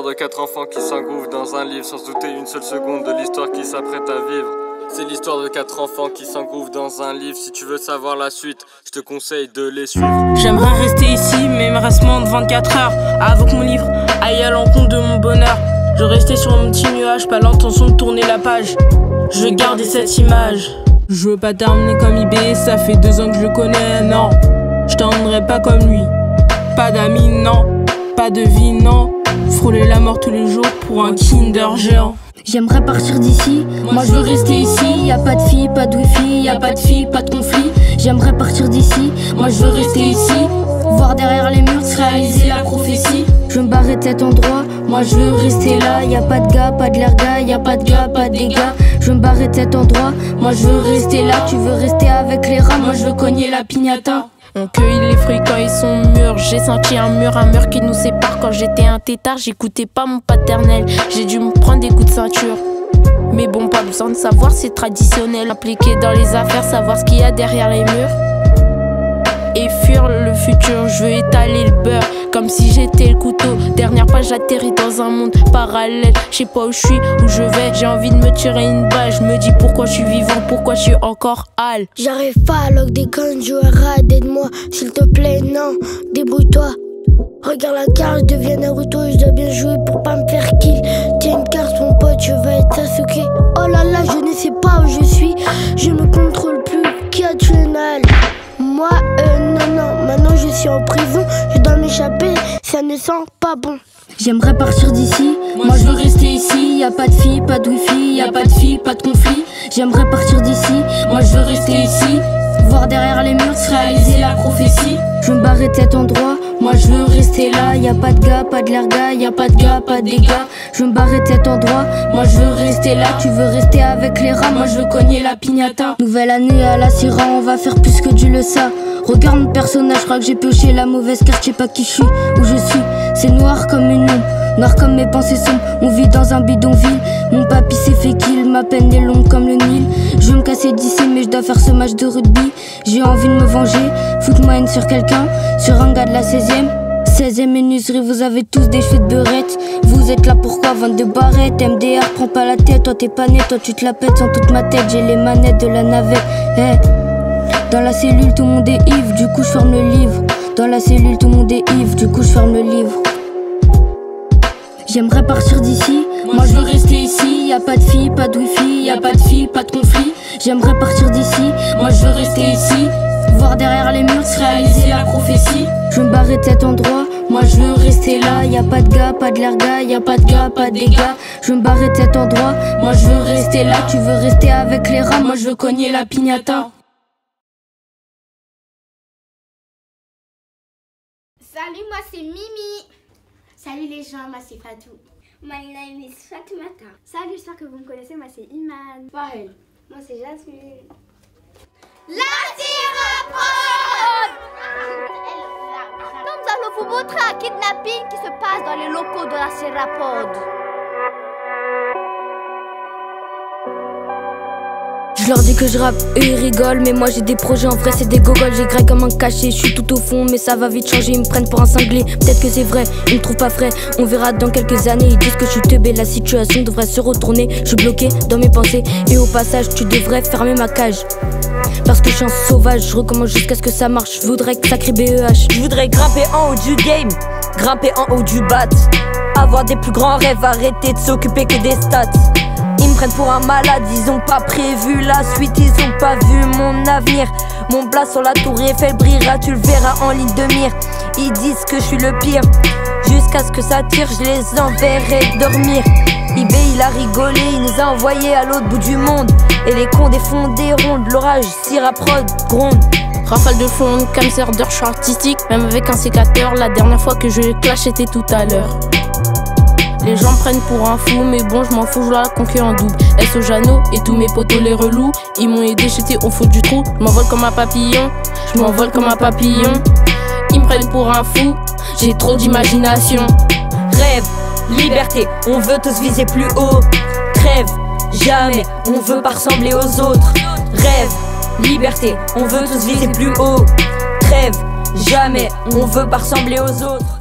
de 4 enfants qui s'engouffrent dans un livre sans se douter une seule seconde de l'histoire qui s'apprête à vivre. C'est l'histoire de 4 enfants qui s'engouffrent dans un livre. Si tu veux savoir la suite, je te conseille de les suivre. J'aimerais rester ici, mais il me reste moins de 24 heures. Avec mon livre, aille à l'encontre de mon bonheur. Je restais sur mon petit nuage, pas l'intention de tourner la page. Je veux garder cette image. Je veux pas terminer comme IB, ça fait 2 ans que je le connais, non. Je terminerai pas comme lui. Pas d'amis, non. Pas de vie, non. Frôler la mort tous les jours pour un Kinder géant. J'aimerais partir d'ici, moi je veux rester ici. Y'a pas de filles, pas de wifi, y'a pas de filles, pas de conflit. J'aimerais partir d'ici, moi je veux rester ici. Voir derrière les murs se réaliser la prophétie. Je veux me barrer de cet endroit, moi je veux rester là. Y'a pas de gars, pas de l'erga, y'a pas de gars, pas de dégâts. Je veux me barrer de cet endroit, moi je veux rester là. Tu veux rester avec les rats, moi je veux cogner la piñata. On cueille les fruits quand ils sont mûrs. J'ai senti un mur qui nous sépare. Quand j'étais un tétard, j'écoutais pas mon paternel. J'ai dû me prendre des coups de ceinture. Mais bon, pas besoin de savoir, c'est traditionnel. Impliqué dans les affaires, savoir ce qu'il y a derrière les murs. Et fuir le futur, je veux étaler le beurre comme si j'étais le couteau. Dernière page, j'atterris dans un monde parallèle. Je sais pas où je suis, où je vais. J'ai envie de me tirer une balle. Je me dis pourquoi je suis vivant, pourquoi je suis encore hal. J'arrive pas à lock des guns, joueur, aide-moi, s'il te plaît, non, débrouille-toi. Regarde la carte, je deviens Naruto, je dois bien jouer pour pas me faire kill. Tiens une carte, mon pote, je vais être Sasuke. Oh là là, je ne sais pas où je suis, je me contrôle plus, qui a tué Naël? Moi, non, maintenant je suis en prison, je dois m'échapper, ça ne sent pas bon. J'aimerais partir d'ici, moi je veux rester ici. Y'a pas de filles, pas de wifi, y'a pas de filles, pas de conflit. J'aimerais partir d'ici, moi je veux rester ici. Voir derrière les murs se réaliser la prophétie. Je veux me barrer de cet endroit, moi je veux rester là. Y'a pas de gars, pas de l'erga, y'a pas de gars, pas de dégâts. Je veux me barrer de cet endroit, moi je veux rester là. Tu veux rester avec les rats, moi je veux cogner la piñata. Nouvelle année à la Syrah, on va faire plus que du le ça. Regarde mon personnage, je crois que j'ai pioché la mauvaise carte. Je sais pas qui je suis, où je suis. C'est noir comme une ombre, noir comme mes pensées sombres. On vit dans un bidonville, mon papy s'est fait kill. Ma peine est longue comme le Nil. Je veux me casser d'ici mais je dois faire ce match de rugby. J'ai envie de me venger, foutre-moi une sur quelqu'un. Sur un gars de la 16e menuiserie, vous avez tous des cheveux de beurette. Vous êtes là pourquoi, 22 barrettes. MDR, prends pas la tête, toi t'es pas net. Toi tu te la pètes sans toute ma tête, j'ai les manettes de la navette. Dans la cellule tout le monde est ivre, du coup je ferme le livre. Dans la cellule tout le monde est ivre, du coup je ferme le livre. J'aimerais partir d'ici, moi je veux rester ici. Y'a pas de filles, pas de wifi, y'a pas de filles, pas de conflit. J'aimerais partir d'ici, moi je veux rester ici. Voir derrière les murs se réaliser la prophétie. Je veux me barrer de cet endroit, moi je veux rester là. Y'a pas de gars, pas de l'erga, y'a pas de gars, pas de dégâts. Je veux me barrer de cet endroit, moi je veux rester là. Tu veux rester avec les rats, moi je veux cogner la piñata. Salut, moi c'est Mimi. Salut les gens, moi c'est Fatou. My name is Fatoumata. Salut, j'espère que vous me connaissez, moi c'est Iman. Pareil. Moi c'est Jasmine. La Syrah. Nous allons vous montrer un kidnapping qui se passe dans les locaux de la Syrah. Je leur dis que je rappe, eux ils rigolent. Mais moi j'ai des projets, en vrai c'est des gogoles. J'ai gré comme un cachet, je suis tout au fond. Mais ça va vite changer, ils me prennent pour un cinglé. Peut-être que c'est vrai, ils me trouvent pas frais. On verra dans quelques années, ils disent que je suis teubé. La situation devrait se retourner, je suis bloqué dans mes pensées. Et au passage tu devrais fermer ma cage, parce que je suis un sauvage, je recommence jusqu'à ce que ça marche. Je voudrais que ça crie BEH. Je voudrais grimper en haut du game, grimper en haut du bat. Avoir des plus grands rêves, arrêter de s'occuper que des stats. Ils me prennent pour un malade, ils ont pas prévu la suite, ils ont pas vu mon avenir. Mon plat sur la tour Eiffel brillera, tu le verras en ligne de mire. Ils disent que je suis le pire, jusqu'à ce que ça tire, je les enverrai dormir. IB il a rigolé, il nous a envoyés à l'autre bout du monde. Et les cons des fonds des rondes, l'orage, Syrah prod, gronde. Rafale de fond, cancer d'heure, je suis artistique. Même avec un sécateur, la dernière fois que je clash c'était tout à l'heure. Les gens me prennent pour un fou, mais bon je m'en fous, je la conquête en double. S.O. Jeannot et tous mes potos les relous. Ils m'ont aidé, j'étais au fond du trou. Je m'envole comme un papillon, je m'envole comme un papillon. Ils me prennent pour un fou, j'ai trop d'imagination. Rêve, liberté, on veut tous viser plus haut. Crève, jamais, on veut pas ressembler aux autres. Rêve, liberté, on veut tous viser plus haut. Crève, jamais, on veut pas ressembler aux autres.